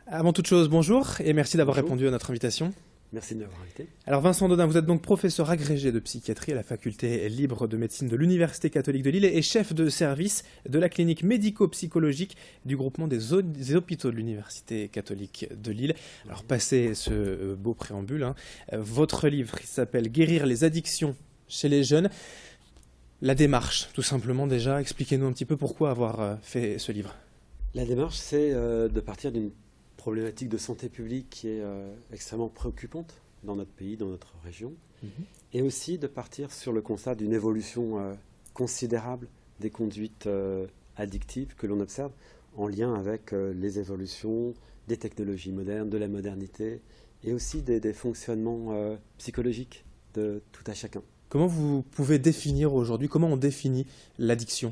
Avant toute chose, bonjour et merci d'avoir Bonjour, répondu à notre invitation. merci de m'avoir invité. Alors Vincent Dodin, vous êtes donc professeur agrégé de psychiatrie à la faculté libre de médecine de l'Université catholique de Lille et chef de service de la clinique médico-psychologique du groupement des hôpitaux de l'Université catholique de Lille. Alors passé ce beau préambule, votre livre il s'appelle Guérir les addictions chez les jeunes. La démarche, tout simplement déjà, expliquez-nous un petit peu pourquoi avoir fait ce livre. La démarche, c'est de partir d'une problématique de santé publique qui est extrêmement préoccupante dans notre pays, dans notre région, et aussi de partir sur le constat d'une évolution considérable des conduites addictives que l'on observe en lien avec les évolutions des technologies modernes, de la modernité, et aussi des fonctionnements psychologiques de tout à chacun. Comment vous pouvez définir aujourd'hui, comment on définit l'addiction?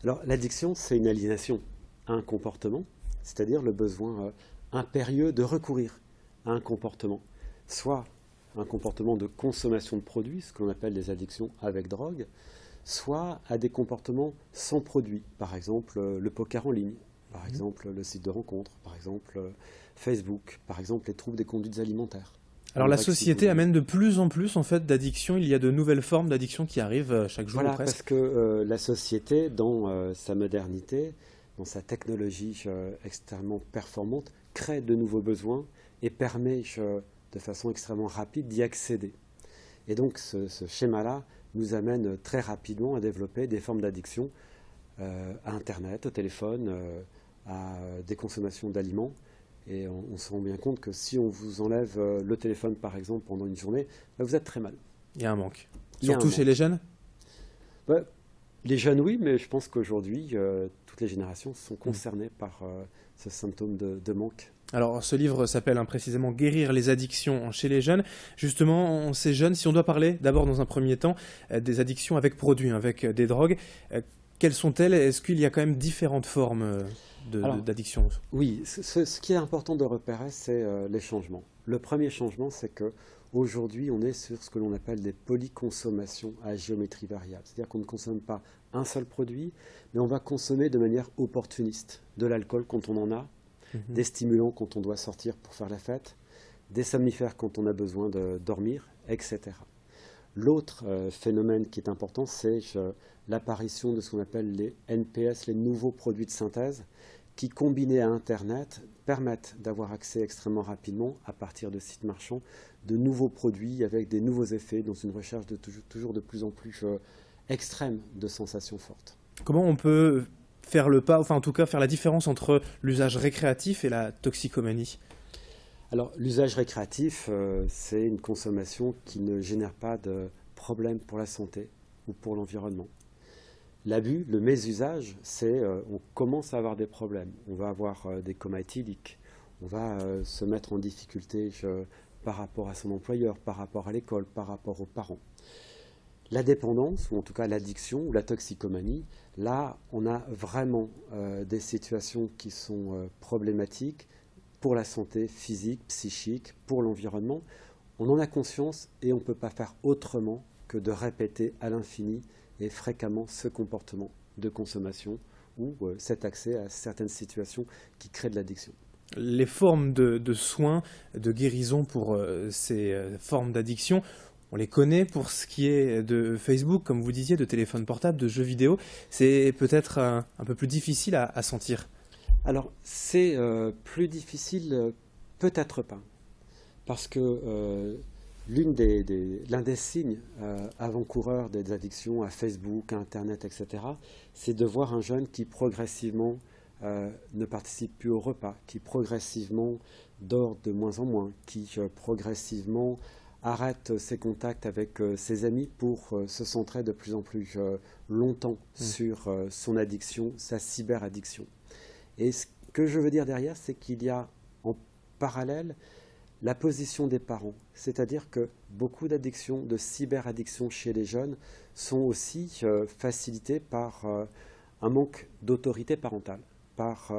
Alors, l'addiction, c'est une aliénation à un comportement, c'est-à-dire le besoin impérieux de recourir à un comportement, soit un comportement de consommation de produits, ce qu'on appelle les addictions avec drogue, soit à des comportements sans produit, par exemple le poker en ligne, par exemple le site de rencontre, par exemple Facebook, par exemple les troubles des conduites alimentaires. Alors la société amène de plus en plus en fait d'addictions, il y a de nouvelles formes d'addictions qui arrivent chaque jour ou Voilà, presque. parce que la société, dans sa modernité, dans sa technologie extrêmement performante, crée de nouveaux besoins et permet de façon extrêmement rapide d'y accéder. Et donc ce schéma-là nous amène très rapidement à développer des formes d'addiction à Internet, au téléphone, à des consommations d'aliments. Et on se rend bien compte que si on vous enlève le téléphone, par exemple, pendant une journée, vous êtes très mal. Il y a un manque. Il y a un Surtout chez manque. les jeunes. Ouais, les jeunes, oui, mais je pense qu'aujourd'hui, toutes les générations sont concernées par ce symptôme de manque. Alors ce livre s'appelle précisément Guérir les addictions chez les jeunes. Justement, ces jeunes, si on doit parler d'abord dans un premier temps des addictions avec produits, avec des drogues, quelles sont-elles? Est-ce qu'il y a quand même différentes formes Alors, d'addiction? oui, ce qui est important de repérer, c'est les changements. Le premier changement, c'est que aujourd'hui, on est sur ce que l'on appelle des polyconsommations à géométrie variable. C'est-à-dire qu'on ne consomme pas un seul produit, mais on va consommer de manière opportuniste. De l'alcool quand on en a, des stimulants quand on doit sortir pour faire la fête, des somnifères quand on a besoin de dormir, etc. L'autre phénomène qui est important, c'est l'apparition de ce qu'on appelle les NPS, les nouveaux produits de synthèse, qui, combinés à Internet, permettent d'avoir accès extrêmement rapidement, à partir de sites marchands, de nouveaux produits avec des nouveaux effets dans une recherche de toujours de plus en plus extrême de sensations fortes. Comment on peut faire le pas, enfin en tout cas faire la différence entre l'usage récréatif et la toxicomanie? Alors, l'usage récréatif, c'est une consommation qui ne génère pas de problème pour la santé ou pour l'environnement. L'abus, le mésusage, c'est on commence à avoir des problèmes. On va avoir des comas éthyliques, on va se mettre en difficulté par rapport à son employeur, par rapport à l'école, par rapport aux parents. La dépendance, ou en tout cas l'addiction ou la toxicomanie, là, on a vraiment des situations qui sont problématiques pour la santé physique, psychique, pour l'environnement. On en a conscience et on ne peut pas faire autrement que de répéter à l'infini et fréquemment ce comportement de consommation ou cet accès à certaines situations qui créent de l'addiction. Les formes de soins, de guérison pour ces formes d'addiction, on les connaît pour ce qui est de Facebook, comme vous disiez, de téléphone portable, de jeux vidéo. C'est peut-être un peu plus difficile à sentir. Alors, c'est plus difficile, peut-être pas, parce que l'un des signes avant-coureurs des addictions à Facebook, à Internet, etc., c'est de voir un jeune qui progressivement ne participe plus au repas, qui progressivement dort de moins en moins, qui progressivement arrête ses contacts avec ses amis pour se centrer de plus en plus longtemps sur son addiction, sa cyberaddiction. Et ce que je veux dire derrière, c'est qu'il y a en parallèle la position des parents. C'est-à-dire que beaucoup d'addictions, de cyberaddictions chez les jeunes sont aussi facilitées par un manque d'autorité parentale, par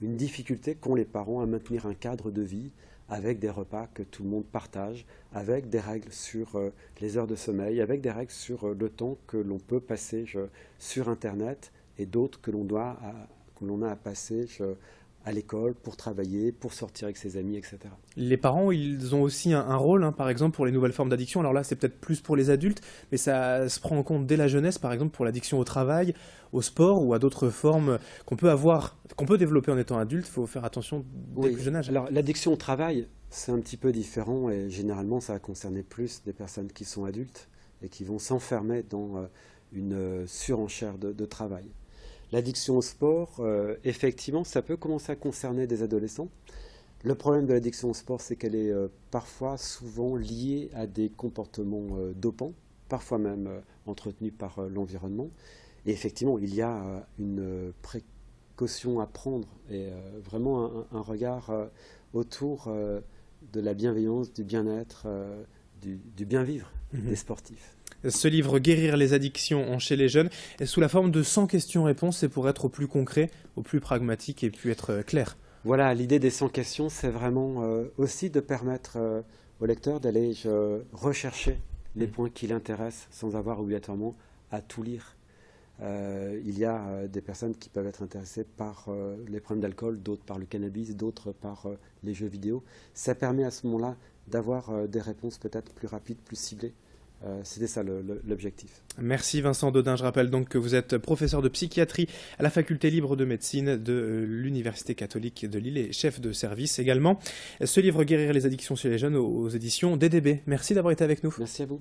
une difficulté qu'ont les parents à maintenir un cadre de vie avec des repas que tout le monde partage, avec des règles sur les heures de sommeil, avec des règles sur le temps que l'on peut passer sur Internet et d'autres que l'on a à passer à l'école, pour travailler, pour sortir avec ses amis, etc. Les parents, ils ont aussi un rôle, hein, par exemple, pour les nouvelles formes d'addiction. Alors là, c'est peut-être plus pour les adultes, mais ça se prend en compte dès la jeunesse, par exemple, pour l'addiction au travail, au sport ou à d'autres formes qu'on peut avoir, qu'on peut développer en étant adulte. Il faut faire attention dès le plus jeune âge. Alors l'addiction au travail, c'est un petit peu différent et généralement ça va concerner plus des personnes qui sont adultes et qui vont s'enfermer dans une surenchère de travail. L'addiction au sport, effectivement, ça peut commencer à concerner des adolescents. Le problème de l'addiction au sport, c'est qu'elle est parfois souvent liée à des comportements dopants, parfois même entretenus par l'environnement. Et effectivement, il y a une précaution à prendre et vraiment un regard autour de la bienveillance, du bien-être, du bien-vivre des sportifs. Ce livre, Guérir les addictions chez les jeunes, est sous la forme de 100 questions-réponses. C'est pour être au plus concret, au plus pragmatique et puis être clair. Voilà, l'idée des 100 questions, c'est vraiment aussi de permettre au lecteur d'aller rechercher les points qui l'intéressent sans avoir obligatoirement à tout lire. Il y a des personnes qui peuvent être intéressées par les problèmes d'alcool, d'autres par le cannabis, d'autres par les jeux vidéo. Ça permet à ce moment-là d'avoir des réponses peut-être plus rapides, plus ciblées. C'était ça l'objectif. Merci Vincent Dodin. Je rappelle donc que vous êtes professeur de psychiatrie à la faculté libre de médecine de l'Université catholique de Lille et chef de service également. Ce livre, Guérir les addictions chez les jeunes, aux éditions DDB. Merci d'avoir été avec nous. Merci à vous.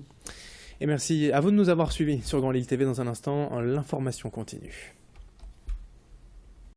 Et merci à vous de nous avoir suivis sur Grand Lille TV. Dans un instant, l'information continue.